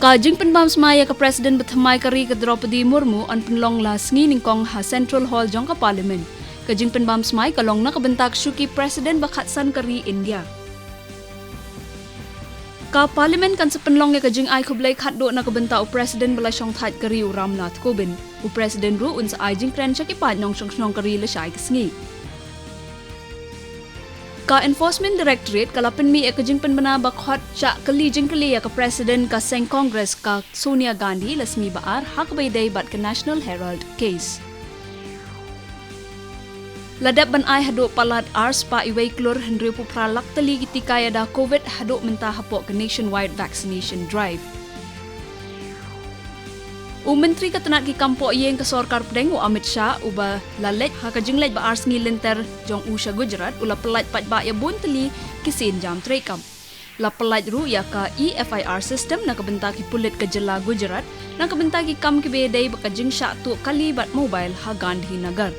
Kajing penbam semaya ke Presiden bertemai kari ke Draupadi Murmu an penlong la sengi ningkong ha Central Hall jong ke Parlimen. Kajing penbam semai kalong na kebentak syuki Presiden bakhatsan kari India. Ka Parlimen kan sepenlong ya kajing ai kublai khatdo na kebentak Presiden belasong that kari Ramnath Kovind. Presiden ru unsa ai jing kren syaki pat nong syong kari le syai kesengi. Ka Enforcement Directorate kalapan mi ekajing penbena bakhot syak kali jing kali ya ka Presiden ka Seng Congress ka Sonia Gandhi lasmi baar hak baydai bat ke National Herald case. Ladap ban ai haduk palat ars pa iway klur hendri pu pralak tali ketika ada COVID haduk mentah hapok ke nationwide vaccination drive. Menteri ketenat ki kampok yang ke Sorkar Pedeng Amit Shah uba lalet hakajing lej ba ars ngilenter jong usha Gujarat ula pelat pat ba ya bun teli kisin jam trekam. La pelat ru ya ka EFIR system na kebentaki pulit ke jela Gujarat na kebentaki kam ki bedai bakajing syak tu kali bat mobile ha Gandhi Nagar.